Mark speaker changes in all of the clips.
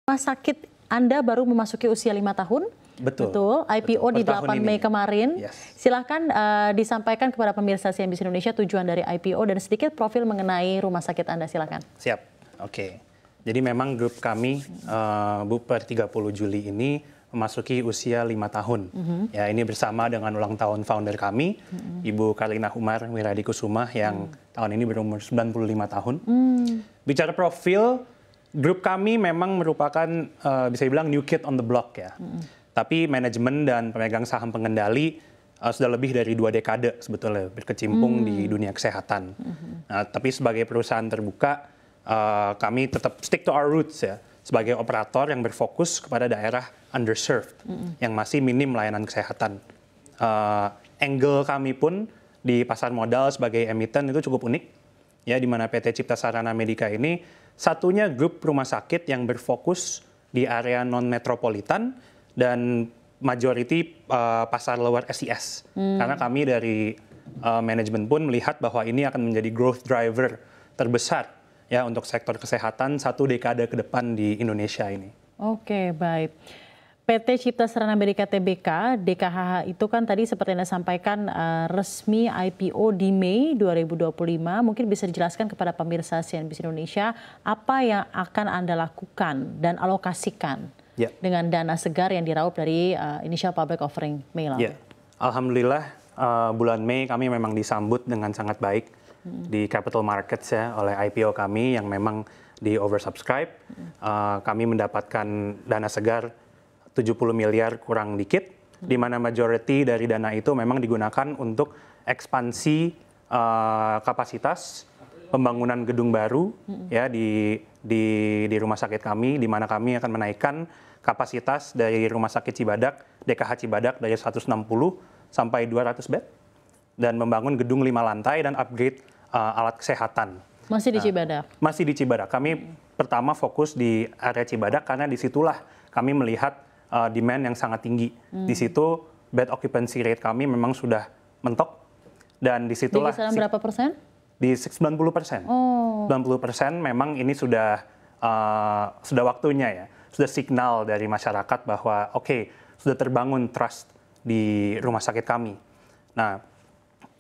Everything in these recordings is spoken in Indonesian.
Speaker 1: Rumah sakit Anda baru memasuki usia 5 tahun?
Speaker 2: Betul.
Speaker 1: IPO di 8 Mei kemarin.
Speaker 2: Yes.
Speaker 1: Silahkan disampaikan kepada pemirsa CNBC Indonesia tujuan dari IPO dan sedikit profil mengenai rumah sakit Anda, silakan.
Speaker 2: Siap, oke. Jadi memang grup kami per 30 Juli ini memasuki usia 5 tahun. Ya, ini bersama dengan ulang tahun founder kami, Ibu Karlina Humar Wirahadikusuma yang tahun ini berumur 95 tahun. Bicara profil, grup kami memang merupakan bisa dibilang new kid on the block ya. Tapi manajemen dan pemegang saham pengendali sudah lebih dari 2 dekade sebetulnya berkecimpung di dunia kesehatan. Nah, tapi sebagai perusahaan terbuka, kami tetap stick to our roots ya, sebagai operator yang berfokus kepada daerah underserved yang masih minim layanan kesehatan. Angle kami pun di pasar modal sebagai emiten itu cukup unik, ya, di mana PT Cipta Sarana Medica ini satunya grup rumah sakit yang berfokus di area non metropolitan dan majority pasar lower SES. Karena kami dari manajemen pun melihat bahwa ini akan menjadi growth driver terbesar ya untuk sektor kesehatan 1 dekade ke depan di Indonesia ini. Oke,
Speaker 1: baik. PT Cipta Sarana Medica Tbk, DKHH itu kan tadi seperti Anda sampaikan resmi IPO di Mei 2025. Mungkin bisa dijelaskan kepada pemirsa CNBC Indonesia apa yang akan Anda lakukan dan alokasikan dengan dana segar yang diraup dari initial public offering Mei lalu.
Speaker 2: Alhamdulillah bulan Mei kami memang disambut dengan sangat baik di capital markets ya oleh IPO kami yang memang di oversubscribe. Kami mendapatkan dana segar 70 miliar kurang dikit, di mana majority dari dana itu memang digunakan untuk ekspansi kapasitas, pembangunan gedung baru ya di rumah sakit kami, di mana kami akan menaikkan kapasitas dari rumah sakit Cibadak, DKH Cibadak dari 160 sampai 200 bed, dan membangun gedung 5 lantai dan upgrade alat kesehatan.
Speaker 1: Masih di Cibadak?
Speaker 2: Masih di Cibadak. Kami pertama fokus di area Cibadak karena disitulah kami melihat demand yang sangat tinggi. Di situ bed occupancy rate kami memang sudah mentok dan disitulah
Speaker 1: di kisaran berapa persen?
Speaker 2: Di 90%. 90% memang ini sudah waktunya ya, sudah signal dari masyarakat bahwa oke, sudah terbangun trust di rumah sakit kami. Nah,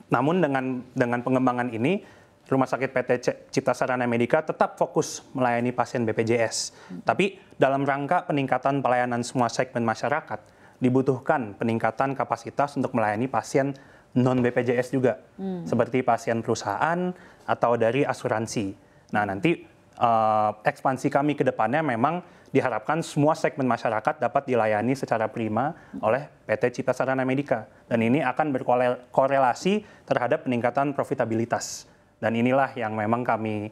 Speaker 2: namun dengan pengembangan ini, Rumah Sakit PT Cipta Sarana Medica tetap fokus melayani pasien BPJS. Tapi dalam rangka peningkatan pelayanan semua segmen masyarakat, dibutuhkan peningkatan kapasitas untuk melayani pasien non-BPJS juga. Seperti pasien perusahaan atau dari asuransi. Nah, nanti ekspansi kami ke depannya memang diharapkan semua segmen masyarakat dapat dilayani secara prima oleh PT Cipta Sarana Medica. Dan ini akan berkorelasi terhadap peningkatan profitabilitas. Dan inilah yang memang kami,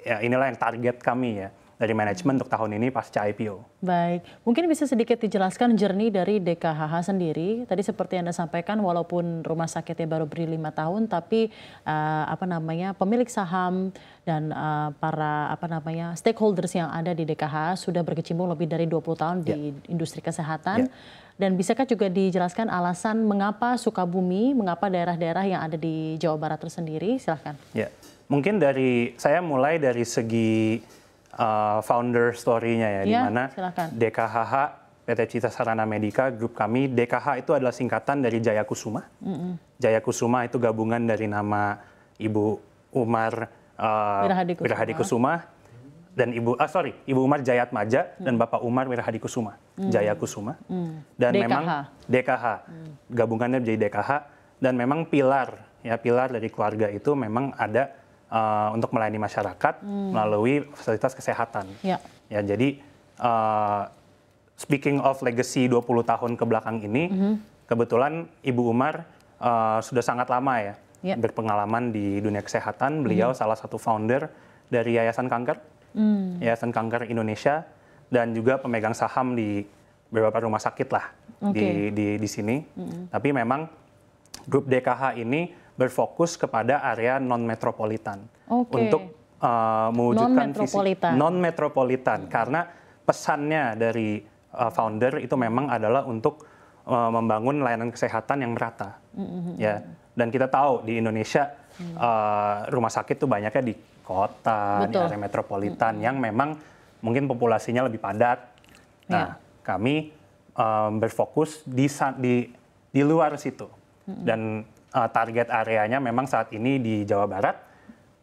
Speaker 2: inilah yang target kami ya dari manajemen untuk tahun ini pasca IPO.
Speaker 1: Baik, mungkin bisa sedikit dijelaskan journey dari DKHH sendiri. Tadi seperti Anda sampaikan, walaupun rumah sakitnya baru beri 5 tahun, tapi pemilik saham dan para stakeholders yang ada di DKHH sudah berkecimpung lebih dari 20 tahun di industri kesehatan. Dan bisakah juga dijelaskan alasan mengapa Sukabumi, mengapa daerah-daerah yang ada di Jawa Barat tersendiri? Silahkan.
Speaker 2: Ya, mungkin saya mulai dari segi founder story-nya ya, di mana DKHH, PT Cipta Sarana Medica, grup kami, DKH itu adalah singkatan dari Jaya Kusuma. Jaya Kusuma itu gabungan dari nama Ibu Umar Wirahadikusuma dan Ibu Umar Jayatmaja dan Bapak Umar Wirahadikusuma, Jaya Kusuma. Dan DKH. Memang DKH, gabungannya menjadi DKH, dan memang pilar dari keluarga itu memang ada untuk melayani masyarakat melalui fasilitas kesehatan. Ya, jadi speaking of legacy 20 tahun ke belakang ini, kebetulan Ibu Umar sudah sangat lama ya berpengalaman di dunia kesehatan. Beliau salah satu founder dari Yayasan Kanker, Yayasan Kanker Indonesia, dan juga pemegang saham di beberapa rumah sakit lah di sini. Tapi memang grup DKH ini berfokus kepada area non-metropolitan untuk mewujudkan visi non-metropolitan. Karena pesannya dari founder itu memang adalah untuk membangun layanan kesehatan yang merata. Ya, dan kita tahu di Indonesia rumah sakit tuh banyaknya di kota, di area metropolitan yang memang mungkin populasinya lebih padat. Nah, kami berfokus di luar situ. Dan target areanya memang saat ini di Jawa Barat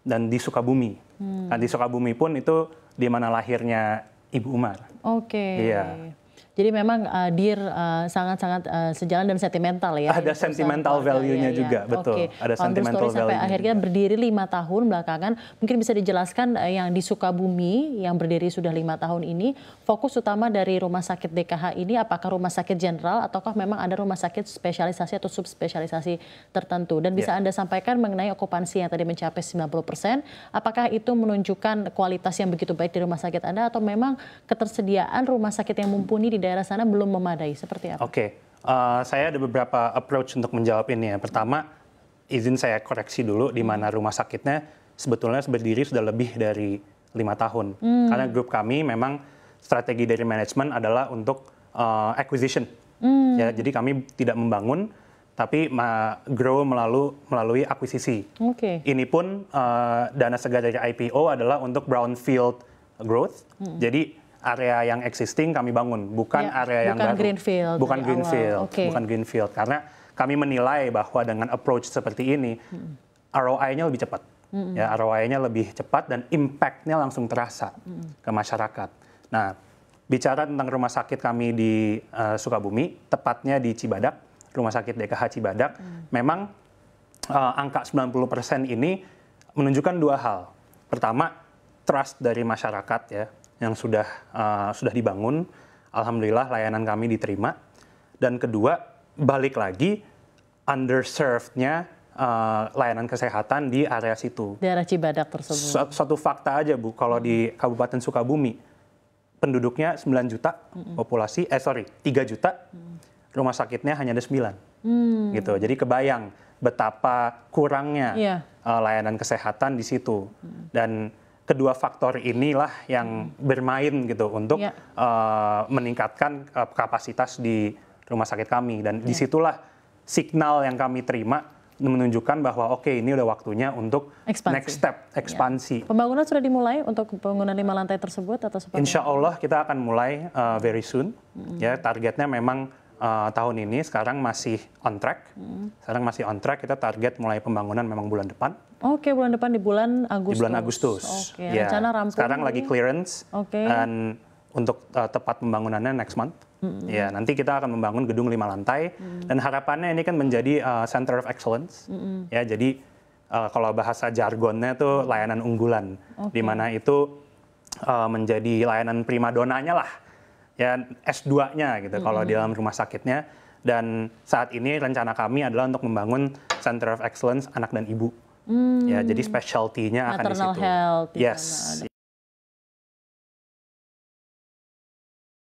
Speaker 2: dan di Sukabumi. Nah, di Sukabumi pun itu di mana lahirnya Ibu Umar.
Speaker 1: Oke.
Speaker 2: Iya.
Speaker 1: Jadi memang DIR sangat-sangat sejalan dan sentimental ya.
Speaker 2: Ada sentimental value-nya juga, betul. Ada sentimental value-nya
Speaker 1: sampai akhirnya berdiri 5 tahun belakangan. Mungkin bisa dijelaskan yang di Sukabumi yang berdiri sudah 5 tahun ini, fokus utama dari rumah sakit DKH ini apakah rumah sakit general ataukah memang ada rumah sakit spesialisasi atau subspesialisasi tertentu? Dan bisa Anda sampaikan mengenai okupansi yang tadi mencapai 90%, apakah itu menunjukkan kualitas yang begitu baik di rumah sakit Anda atau memang ketersediaan rumah sakit yang mumpuni di daerah sana belum memadai, seperti apa?
Speaker 2: Oke, saya ada beberapa approach untuk menjawab ini ya. Pertama, izin saya koreksi dulu di mana rumah sakitnya sebetulnya berdiri sudah lebih dari 5 tahun. Karena grup kami memang strategi dari manajemen adalah untuk acquisition. Ya, jadi kami tidak membangun, tapi grow melalui akuisisi. Ini pun dana segar dari IPO adalah untuk brownfield growth. Jadi area yang existing kami bangun, bukan area yang baru.
Speaker 1: Greenfield.
Speaker 2: Bukan greenfield. Bukan greenfield. Karena kami menilai bahwa dengan approach seperti ini, ROI-nya lebih cepat. Ya, ROI-nya lebih cepat dan impact-nya langsung terasa ke masyarakat. Nah, bicara tentang rumah sakit kami di Sukabumi, tepatnya di Cibadak, rumah sakit DKH Cibadak, memang angka 90% ini menunjukkan dua hal. Pertama, trust dari masyarakat ya, yang sudah dibangun, alhamdulillah layanan kami diterima. Dan kedua, balik lagi underserved-nya layanan kesehatan di area situ.
Speaker 1: Daerah Cibadak tersebut.
Speaker 2: Suatu fakta aja Bu, kalau di Kabupaten Sukabumi, penduduknya 9 juta populasi, 3 juta, rumah sakitnya hanya ada 9. Gitu. Jadi kebayang betapa kurangnya layanan kesehatan di situ. Dan kedua faktor inilah yang bermain gitu untuk meningkatkan kapasitas di rumah sakit kami. Dan disitulah signal yang kami terima menunjukkan bahwa oke, ini udah waktunya untuk next step, ekspansi.
Speaker 1: Pembangunan sudah dimulai untuk pembangunan 5 lantai tersebut atau seperti
Speaker 2: Insya Allah kita akan mulai very soon. Ya, targetnya memang tahun ini sekarang masih on track. Sekarang masih on track, kita target mulai pembangunan memang bulan depan.
Speaker 1: Oke, bulan depan di bulan Agustus.
Speaker 2: Di bulan Agustus.
Speaker 1: Oke,
Speaker 2: ya.
Speaker 1: Rencana rampung.
Speaker 2: Sekarang lagi clearance. Dan untuk tepat pembangunannya next month. Ya, nanti kita akan membangun gedung 5 lantai dan harapannya ini kan menjadi center of excellence. Ya, jadi kalau bahasa jargonnya tuh layanan unggulan, di mana itu menjadi layanan primadonanya lah. Ya, S2-nya gitu kalau di dalam rumah sakitnya. Dan saat ini rencana kami adalah untuk membangun center of excellence anak dan ibu. Ya, jadi specialty-nya akan di situ.
Speaker 1: Maternal health.
Speaker 2: Yes.